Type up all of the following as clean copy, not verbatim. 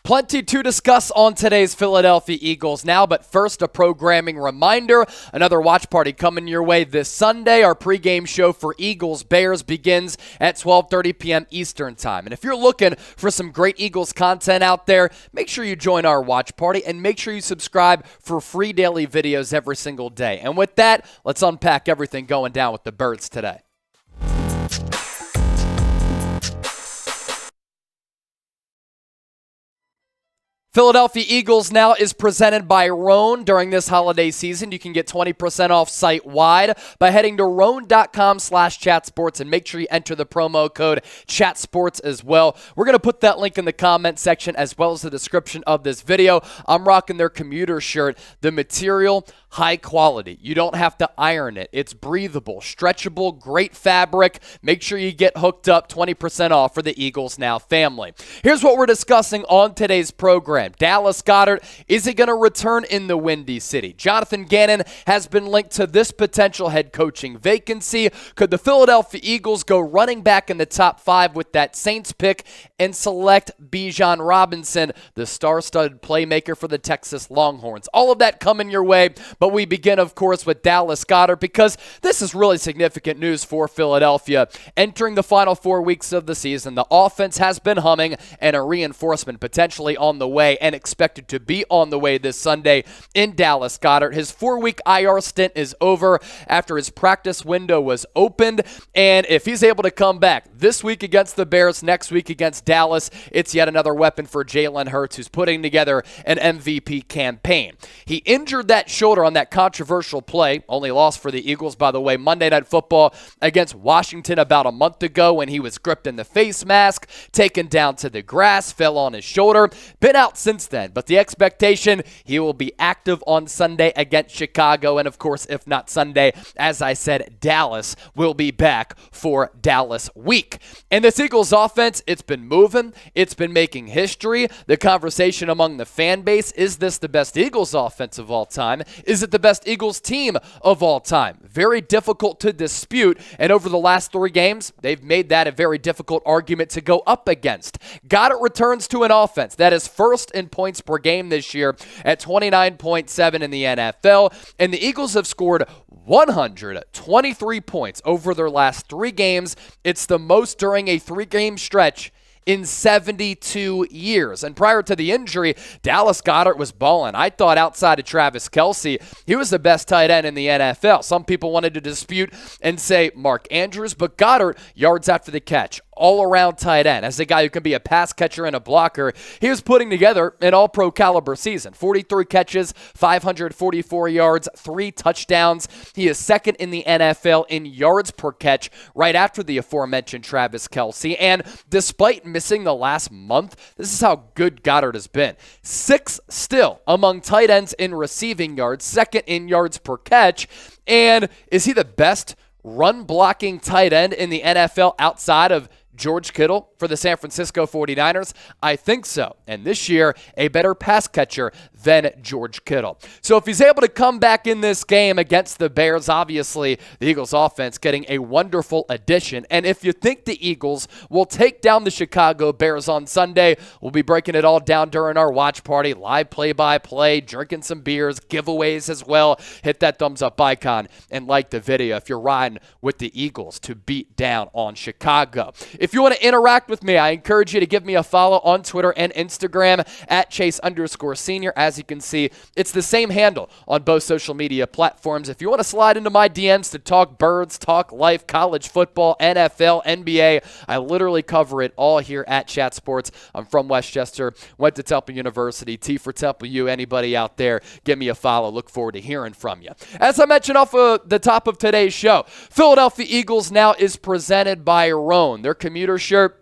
Plenty to discuss on today's Philadelphia Eagles now, but first a programming reminder. Another watch party coming your way this Sunday. Our pregame show for Eagles-Bears begins at 12:30 p.m. Eastern Time. And if you're looking for some great Eagles content out there, make sure you join our watch party and make sure you subscribe for free daily videos every single day. And with that, let's unpack everything going down with the Birds today. Philadelphia Eagles now is presented by Roan. During this holiday season, you can get 20% off site-wide by heading to roan.com/chatsports and make sure you enter the promo code chatsports as well. We're going to put that link in the comment section as well as the description of this video. I'm rocking their commuter shirt. The material, high quality. You don't have to iron it. It's breathable, stretchable, great fabric. Make sure you get hooked up. 20% off for the Eagles Now family. Here's what we're discussing on today's program. Dallas Goedert, is he going to return in the Windy City? Jonathan Gannon has been linked to this potential head coaching vacancy. Could the Philadelphia Eagles go running back in the top 5 with that Saints pick and select Bijan Robinson, the star-studded playmaker for the Texas Longhorns? All of that coming your way, but we begin, of course, with Dallas Goedert because this is really significant news for Philadelphia. Entering the final 4 weeks of the season, the offense has been humming and a reinforcement potentially on the way and expected to be on the way this Sunday in Dallas Goedert. His 4-week IR stint is over after his practice window was opened, and if he's able to come back this week against the Bears, next week against Dallas, it's yet another weapon for Jalen Hurts, who's putting together an MVP campaign. He injured that shoulder on that controversial play, only loss for the Eagles, by the way, Monday Night Football against Washington about a month ago when he was gripped in the face mask, taken down to the grass, fell on his shoulder, been out since then, but the expectation, he will be active on Sunday against Chicago, and of course, if not Sunday, as I said, Dallas will be back for Dallas week. And this Eagles offense, it's been moving, it's been making history. The conversation among the fan base, is this the best Eagles offense of all time? Is it the best Eagles team of all time? Very difficult to dispute, and over the last 3 games, they've made that a very difficult argument to go up against. Goedert returns to an offense that is first in points per game this year at 29.7 in the NFL, and the Eagles have scored 123 points over their last 3 games. It's the most during a 3-game stretch in 72 years. And prior to the injury, Dallas Goedert was balling. I thought outside of Travis Kelce, he was the best tight end in the NFL. Some people wanted to dispute and say Mark Andrews, but Goedert, yards after the catch, all-around tight end. As a guy who can be a pass catcher and a blocker, he was putting together an all-pro caliber season. 43 catches, 544 yards, 3 touchdowns. He is second in the NFL in yards per catch right after the aforementioned Travis Kelce. And despite missing the last month, this is how good Goedert has been. 6th still among tight ends in receiving yards, 2nd in yards per catch. And is he the best run-blocking tight end in the NFL outside of George Kittle for the San Francisco 49ers? I think so. And this year, a better pass catcher than George Kittle. So if he's able to come back in this game against the Bears, obviously the Eagles offense getting a wonderful addition. And if you think the Eagles will take down the Chicago Bears on Sunday, we'll be breaking it all down during our watch party, live play-by-play, drinking some beers, giveaways as well. Hit that thumbs up icon and like the video if you're riding with the Eagles to beat down on Chicago. If you want to interact with me, I encourage you to give me a follow on Twitter and Instagram at Chase_Senior. As you can see, it's the same handle on both social media platforms. If you want to slide into my DMs to talk Birds, talk life, college football, NFL, NBA, I literally cover it all here at Chat Sports. I'm from Westchester, went to Temple University, T for Temple U. Anybody out there, give me a follow. Look forward to hearing from you. As I mentioned off of the top of today's show, Philadelphia Eagles Now is presented by Roan. Their commuter shirt,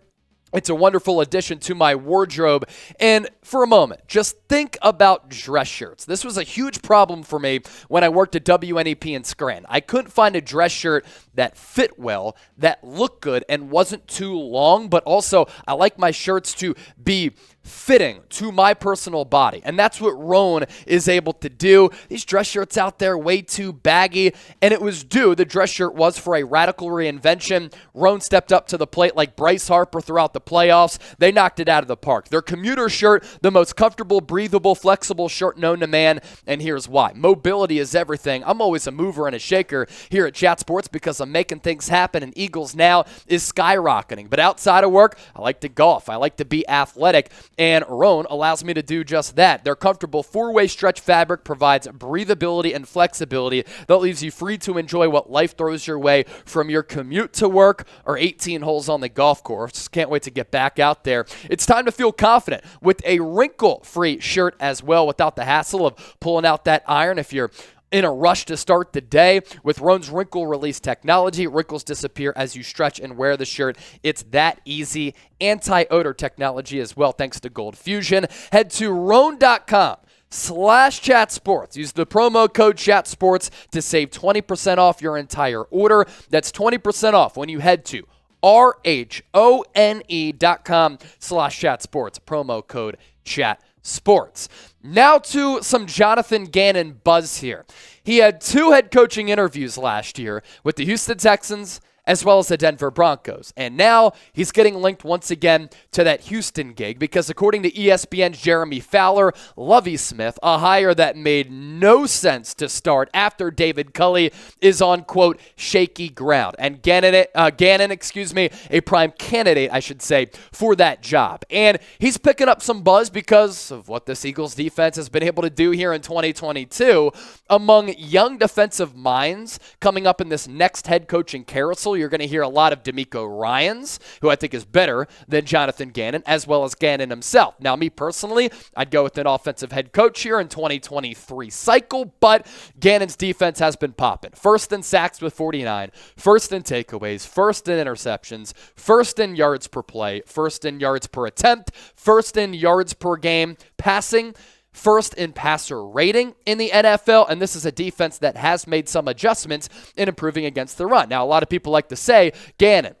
it's a wonderful addition to my wardrobe. And for a moment, just think about dress shirts. This was a huge problem for me when I worked at WNEP in Scranton. I couldn't find a dress shirt that fit well, that look good, and wasn't too long, but also I like my shirts to be fitting to my personal body. And that's what Roan is able to do. These dress shirts out there way too baggy, and it was due. The dress shirt was for a radical reinvention. Roan stepped up to the plate like Bryce Harper throughout the playoffs. They knocked it out of the park. Their commuter shirt, the most comfortable, breathable, flexible shirt known to man, and here's why. Mobility is everything. I'm always a mover and a shaker here at Chat Sports because I'm making things happen, and Eagles Now is skyrocketing. But outside of work, I like to golf. I like to be athletic. And Roan allows me to do just that. Their comfortable four-way stretch fabric provides breathability and flexibility that leaves you free to enjoy what life throws your way from your commute to work or 18 holes on the golf course. Can't wait to get back out there. It's time to feel confident with a wrinkle-free shirt as well without the hassle of pulling out that iron if you're in a rush to start the day. With Roan's wrinkle release technology, wrinkles disappear as you stretch and wear the shirt. It's that easy. Anti-odor technology as well, thanks to Gold Fusion. Head to Roan.com/chatsports. Use the promo code chatsports to save 20% off your entire order. That's 20% off when you head to RHONE.com/chatsports. Promo code chatsports. Now to some Jonathan Gannon buzz here. He had 2 head coaching interviews last year with the Houston Texans as well as the Denver Broncos. And now he's getting linked once again to that Houston gig because according to ESPN's Jeremy Fowler, Lovie Smith, a hire that made no sense to start after David Culley, is on, quote, shaky ground. And Gannon, a prime candidate, I should say, for that job. And he's picking up some buzz because of what this Eagles defense has been able to do here in 2022 among young defensive minds coming up in this next head coaching carousel. You're going to hear a lot of DeMeco Ryans, who I think is better than Jonathan Gannon, as well as Gannon himself. Now, me personally, I'd go with an offensive head coach here in 2023 cycle, but Gannon's defense has been popping. First in sacks with 49, first in takeaways, first in interceptions, first in yards per play, first in yards per attempt, first in yards per game passing, first in passer rating in the NFL, and this is a defense that has made some adjustments in improving against the run. Now, a lot of people like to say, Gannon,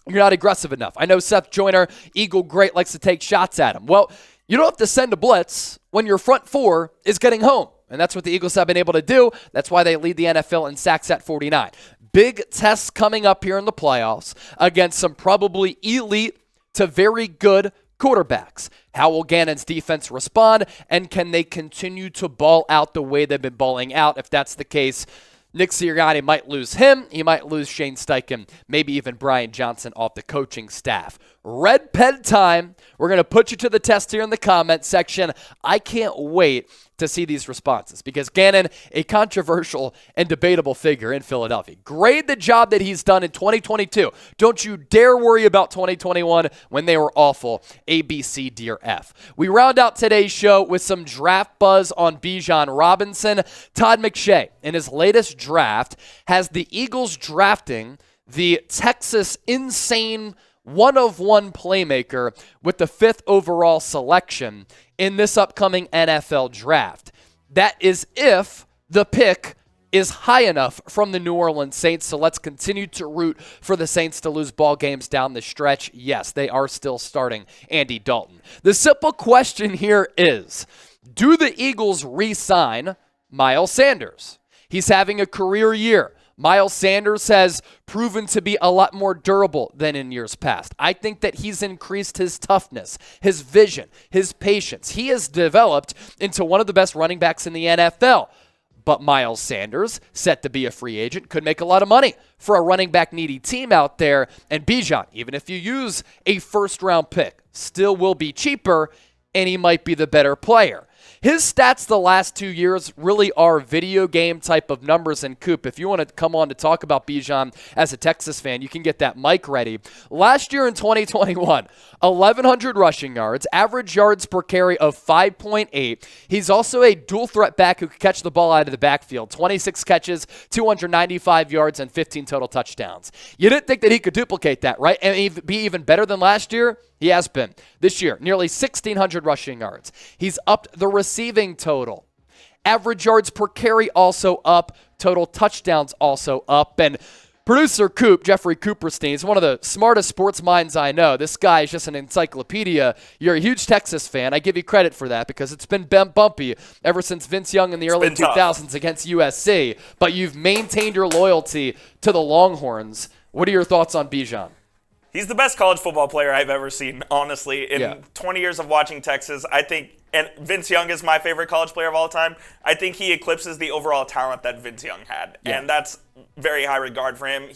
you're not aggressive enough. I know Seth Joyner, Eagle great, likes to take shots at him. Well, you don't have to send a blitz when your front 4 is getting home, and that's what the Eagles have been able to do. That's why they lead the NFL in sacks at 49. Big tests coming up here in the playoffs against some probably elite to very good quarterbacks. How will Gannon's defense respond, and can they continue to ball out the way they've been balling out? If that's the case, Nick Sirianni might lose him. He might lose Shane Steichen, maybe even Brian Johnson off the coaching staff. Red pen time. We're going to put you to the test here in the comment section. I can't wait to see these responses because Gannon, a controversial and debatable figure in Philadelphia. Grade the job that he's done in 2022. Don't you dare worry about 2021 when they were awful. A, B, C, D, or F. We round out today's show with some draft buzz on Bijan Robinson. Todd McShay, in his latest draft, has the Eagles drafting the Texas insane one-of-one playmaker with the 5th overall selection in this upcoming NFL draft. That is if the pick is high enough from the New Orleans Saints, so let's continue to root for the Saints to lose ball games down the stretch. Yes, they are still starting Andy Dalton. The simple question here is, do the Eagles re-sign Miles Sanders? He's having a career year. Miles Sanders has proven to be a lot more durable than in years past. I think that he's increased his toughness, his vision, his patience. He has developed into one of the best running backs in the NFL. But Miles Sanders, set to be a free agent, could make a lot of money for a running back needy team out there. And Bijan, even if you use a first-round pick, still will be cheaper, and he might be the better player. His stats the last 2 years really are video game type of numbers. And Coop, if you want to come on to talk about Bijan as a Texas fan, you can get that mic ready. Last year in 2021, 1,100 rushing yards, average yards per carry of 5.8. He's also a dual threat back who can catch the ball out of the backfield. 26 catches, 295 yards, and 15 total touchdowns. You didn't think that he could duplicate that, right? And be even better than last year? He has been. This year, nearly 1,600 rushing yards. He's upped the receiving total. Average yards per carry also up. Total touchdowns also up. And Producer Coop, Jeffrey Cooperstein, is one of the smartest sports minds I know. This guy is just an encyclopedia. You're a huge Texas fan. I give you credit for that because it's been bumpy ever since Vince Young in the early 2000s against USC. But you've maintained your loyalty to the Longhorns. What are your thoughts on Bijan? He's the best college football player I've ever seen, honestly. In 20 years of watching Texas, I think, and Vince Young is my favorite college player of all time, I think he eclipses the overall talent that Vince Young had. Yeah. And that's very high regard for him.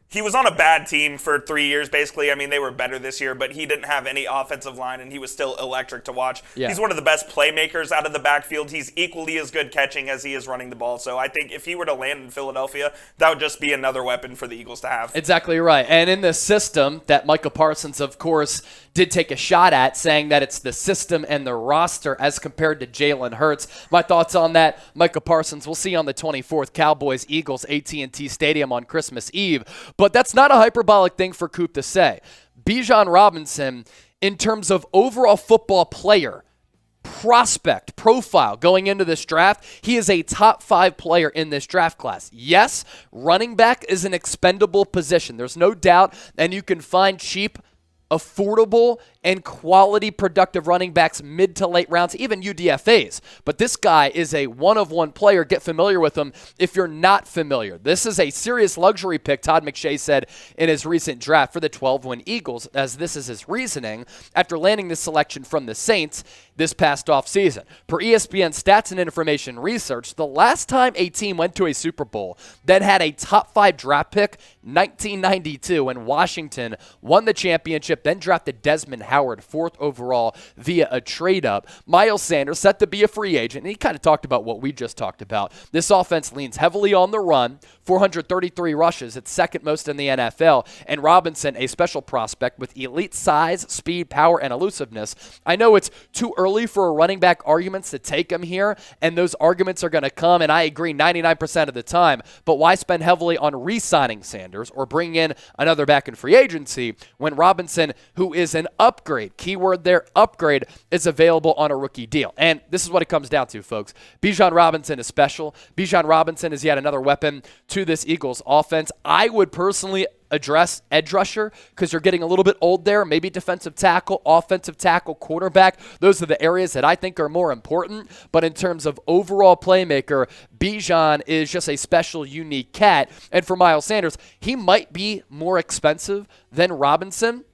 He was on a bad team for 3 years, basically. I mean, they were better this year, but he didn't have any offensive line, and he was still electric to watch. Yeah. He's one of the best playmakers out of the backfield. He's equally as good catching as he is running the ball. So I think if he were to land in Philadelphia, that would just be another weapon for the Eagles to have. Exactly right. And in the system that Micah Parsons, of course, did take a shot at, saying that it's the system and the roster as compared to Jalen Hurts. My thoughts on that, Micah Parsons, we'll see on the 24th, Cowboys-Eagles, AT&T Stadium on Christmas Eve. But that's not a hyperbolic thing for Coop to say. Bijan Robinson, in terms of overall football player, prospect, profile going into this draft, he is a top 5 player in this draft class. Yes, running back is an expendable position. There's no doubt, and you can find cheap, affordable, and quality productive running backs mid to late rounds, even UDFAs. But this guy is a one-of-one player. Get familiar with him if you're not familiar. This is a serious luxury pick, Todd McShay said in his recent draft for the 12-win Eagles, as this is his reasoning after landing this selection from the Saints this past offseason. Per ESPN Stats and Information Research, the last time a team went to a Super Bowl that had a top 5 draft pick, 1992, when Washington won the championship, then drafted Desmond Howard 4th overall via a trade-up. Miles Sanders set to be a free agent, and he kind of talked about what we just talked about. This offense leans heavily on the run, 433 rushes, it's second most in the NFL, and Robinson, a special prospect with elite size, speed, power, and elusiveness. I know it's too early for a running back arguments to take him here, and those arguments are going to come, and I agree 99% of the time, but why spend heavily on re-signing Sanders or bringing in another back in free agency when Robinson, who is an upgrade, keyword there, upgrade, is available on a rookie deal? And this is what it comes down to, folks. Bijan Robinson is special. Bijan Robinson is yet another weapon to this Eagles offense. I would personally address edge rusher because you're getting a little bit old there. Maybe defensive tackle, offensive tackle, quarterback. Those are the areas that I think are more important. But in terms of overall playmaker, Bijan is just a special, unique cat. And for Miles Sanders, he might be more expensive than Robinson,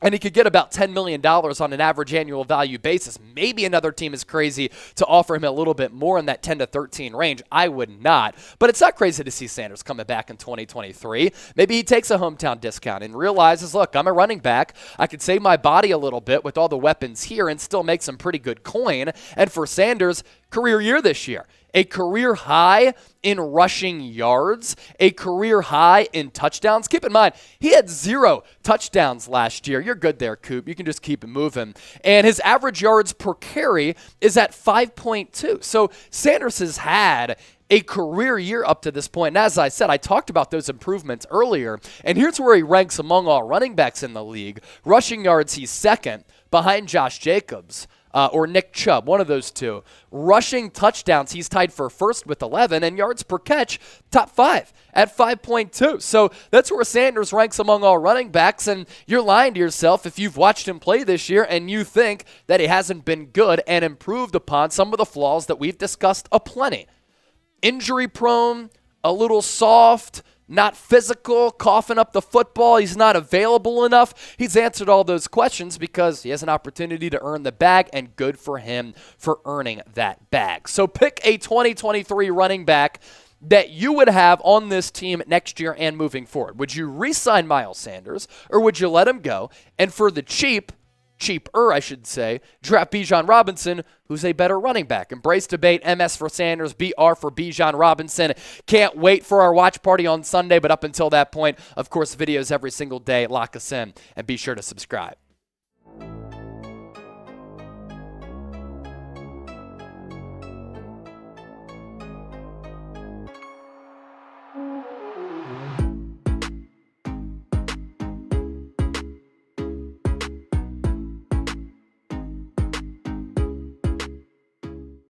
and he could get about $10 million on an average annual value basis. Maybe another team is crazy to offer him a little bit more in that 10 to 13 range. I would not. But it's not crazy to see Sanders coming back in 2023. Maybe he takes a hometown discount and realizes, look, I'm a running back. I could save my body a little bit with all the weapons here and still make some pretty good coin. And for Sanders, career year this year. A career high in rushing yards, a career high in touchdowns. Keep in mind, he had 0 touchdowns last year. You're good there, Coop. You can just keep it moving. And his average yards per carry is at 5.2. So Sanders has had a career year up to this point. And as I said, I talked about those improvements earlier. And here's where he ranks among all running backs in the league. Rushing yards, he's second behind Josh Jacobs. Or Nick Chubb, one of those two. Rushing touchdowns, he's tied for first with 11, and yards per catch, top 5 at 5.2. So that's where Sanders ranks among all running backs, and you're lying to yourself if you've watched him play this year and you think that he hasn't been good and improved upon some of the flaws that we've discussed aplenty. Injury prone, a little soft, not physical, coughing up the football. He's not available enough. He's answered all those questions because he has an opportunity to earn the bag, and good for him for earning that bag. So pick a 2023 running back that you would have on this team next year and moving forward. Would you re-sign Miles Sanders, or would you let him go? And for the cheaper, I should say, draft Bijan Robinson, who's a better running back. Embrace debate, MS for Sanders, BR for Bijan Robinson. Can't wait for our watch party on Sunday, but up until that point, of course, videos every single day. Lock us in and be sure to subscribe.